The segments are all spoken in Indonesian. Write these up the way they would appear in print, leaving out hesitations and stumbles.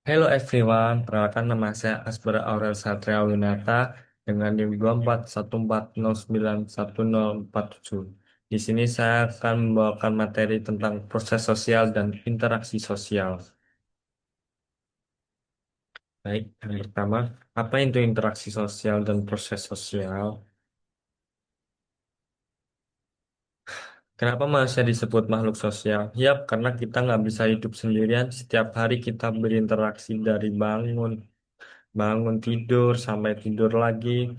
Hello everyone, perkenalkan nama saya Asbara Aurel Satria Winata dengan NIM 241409147. Di sini saya akan membawakan materi tentang proses sosial dan interaksi sosial. Baik, yang pertama, apa itu interaksi sosial dan proses sosial? Kenapa manusia disebut makhluk sosial? Yap, karena kita nggak bisa hidup sendirian. Setiap hari kita berinteraksi dari bangun tidur sampai tidur lagi,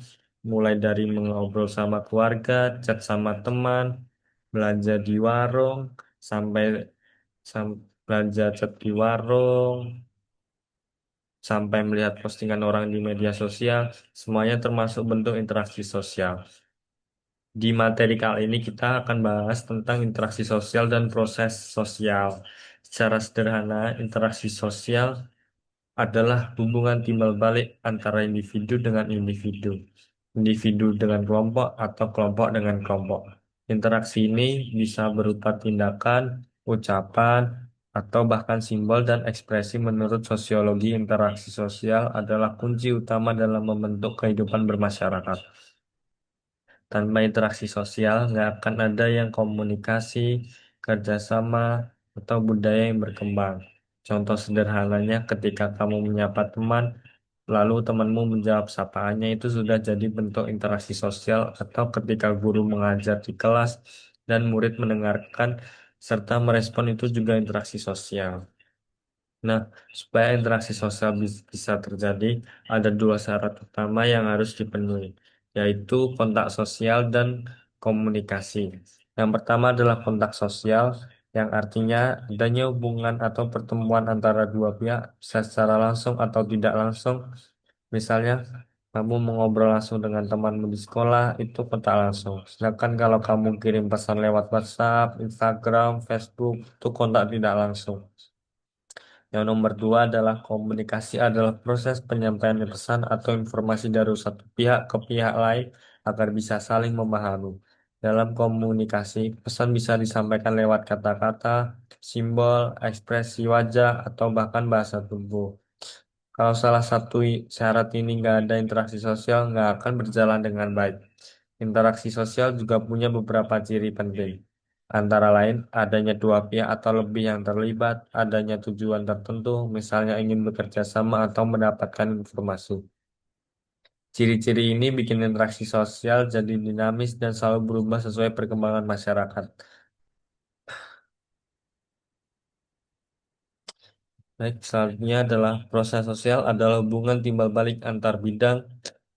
mulai dari mengobrol sama keluarga, chat sama teman, belanja di warung, sampai belanja chat di warung, sampai melihat postingan orang di media sosial, semuanya termasuk bentuk interaksi sosial. Di materi kali ini kita akan bahas tentang interaksi sosial dan proses sosial. Secara sederhana, interaksi sosial adalah hubungan timbal balik antara individu dengan individu, individu dengan kelompok, atau kelompok dengan kelompok. Interaksi ini bisa berupa tindakan, ucapan, atau bahkan simbol dan ekspresi. Menurut sosiologi, interaksi sosial adalah kunci utama dalam membentuk kehidupan bermasyarakat. Tanpa interaksi sosial, nggak akan ada yang komunikasi, kerjasama, atau budaya yang berkembang. Contoh sederhananya, ketika kamu menyapa teman, lalu temanmu menjawab sapaannya, itu sudah jadi bentuk interaksi sosial. Atau ketika guru mengajar di kelas dan murid mendengarkan serta merespon, itu juga interaksi sosial. Nah, supaya interaksi sosial bisa terjadi, ada dua syarat utama yang harus dipenuhi, yaitu kontak sosial dan komunikasi. Yang pertama adalah kontak sosial, yang artinya adanya hubungan atau pertemuan antara dua pihak, bisa secara langsung atau tidak langsung. Misalnya, kamu mengobrol langsung dengan temanmu di sekolah, itu kontak langsung. Sedangkan kalau kamu kirim pesan lewat WhatsApp, Instagram, Facebook, itu kontak tidak langsung. Yang nomor dua adalah komunikasi adalah proses penyampaian pesan atau informasi dari satu pihak ke pihak lain agar bisa saling memahami. Dalam komunikasi, pesan bisa disampaikan lewat kata-kata, simbol, ekspresi wajah, atau bahkan bahasa tubuh. Kalau salah satu syarat ini nggak ada, interaksi sosial nggak akan berjalan dengan baik. Interaksi sosial juga punya beberapa ciri penting. Antara lain, adanya dua pihak atau lebih yang terlibat, adanya tujuan tertentu, misalnya ingin bekerja sama atau mendapatkan informasi. Ciri-ciri ini bikin interaksi sosial jadi dinamis dan selalu berubah sesuai perkembangan masyarakat. Baik, selanjutnya adalah proses sosial adalah hubungan timbal balik antar bidang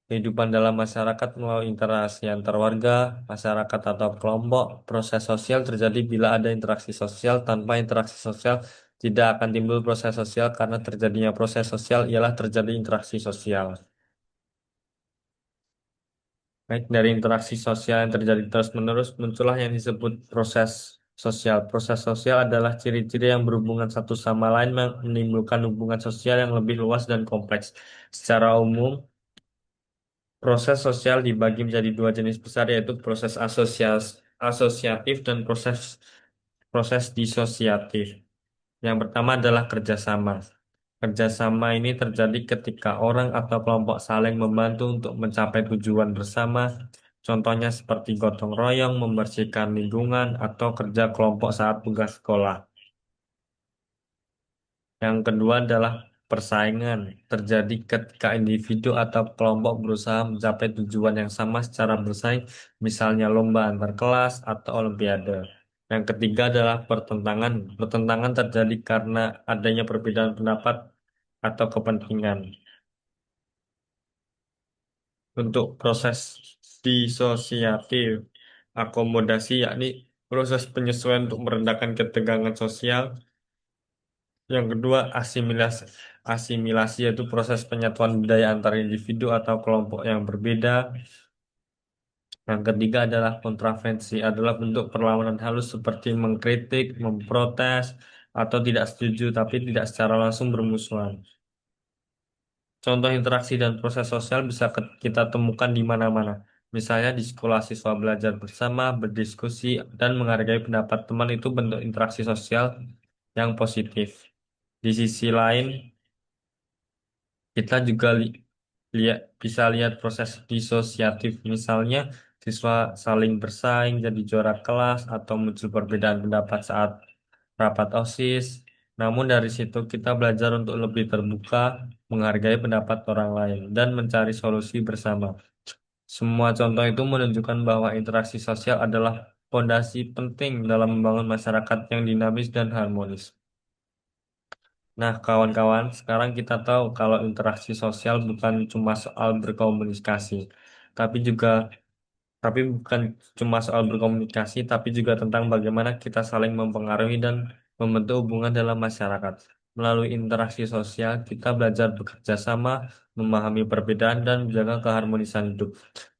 kehidupan dalam masyarakat melalui interaksi antar warga, masyarakat atau kelompok. Proses sosial terjadi bila ada interaksi sosial. Tanpa interaksi sosial tidak akan timbul proses sosial, karena terjadinya proses sosial ialah terjadi interaksi sosial. Baik, dari interaksi sosial yang terjadi terus-menerus muncullah yang disebut proses sosial. Proses sosial adalah ciri-ciri yang berhubungan satu sama lain menimbulkan hubungan sosial yang lebih luas dan kompleks. Secara umum, proses sosial dibagi menjadi dua jenis besar, yaitu proses asosiatif dan proses proses disosiatif. Yang pertama adalah kerjasama. Kerjasama ini terjadi ketika orang atau kelompok saling membantu untuk mencapai tujuan bersama. Contohnya seperti gotong royong, membersihkan lingkungan, atau kerja kelompok saat tugas sekolah. Yang kedua adalah persaingan. Terjadi ketika individu atau kelompok berusaha mencapai tujuan yang sama secara bersaing, misalnya lomba antar kelas atau olimpiade. Yang ketiga adalah pertentangan. Pertentangan terjadi karena adanya perbedaan pendapat atau kepentingan. Untuk proses disosiatif, akomodasi yakni proses penyesuaian untuk merendahkan ketegangan sosial. Yang kedua, asimilasi. Asimilasi yaitu proses penyatuan budaya antar individu atau kelompok yang berbeda. Yang ketiga adalah kontravensi, adalah bentuk perlawanan halus seperti mengkritik, memprotes, atau tidak setuju tapi tidak secara langsung bermusuhan. Contoh interaksi dan proses sosial bisa kita temukan di mana-mana. Misalnya di sekolah, siswa belajar bersama, berdiskusi, dan menghargai pendapat teman, itu bentuk interaksi sosial yang positif. Di sisi lain, Kita juga bisa lihat proses disosiatif, misalnya siswa saling bersaing jadi juara kelas atau muncul perbedaan pendapat saat rapat OSIS. Namun dari situ kita belajar untuk lebih terbuka, menghargai pendapat orang lain, dan mencari solusi bersama. Semua contoh itu menunjukkan bahwa interaksi sosial adalah fondasi penting dalam membangun masyarakat yang dinamis dan harmonis. Nah, kawan-kawan, sekarang kita tahu kalau interaksi sosial bukan cuma soal berkomunikasi, tapi juga tapi bukan cuma soal berkomunikasi, tapi juga tentang bagaimana kita saling mempengaruhi dan membentuk hubungan dalam masyarakat. Melalui interaksi sosial, kita belajar bekerja sama, memahami perbedaan, dan menjaga keharmonisan hidup.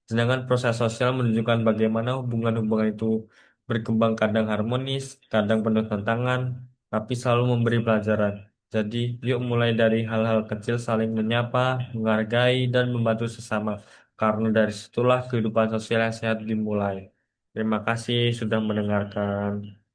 Sedangkan proses sosial menunjukkan bagaimana hubungan-hubungan itu berkembang kadang harmonis, kadang penuh tantangan, tapi selalu memberi pelajaran. Jadi, yuk mulai dari hal-hal kecil saling menyapa, menghargai, dan membantu sesama. Karena dari situlah kehidupan sosial yang sehat dimulai. Terima kasih sudah mendengarkan.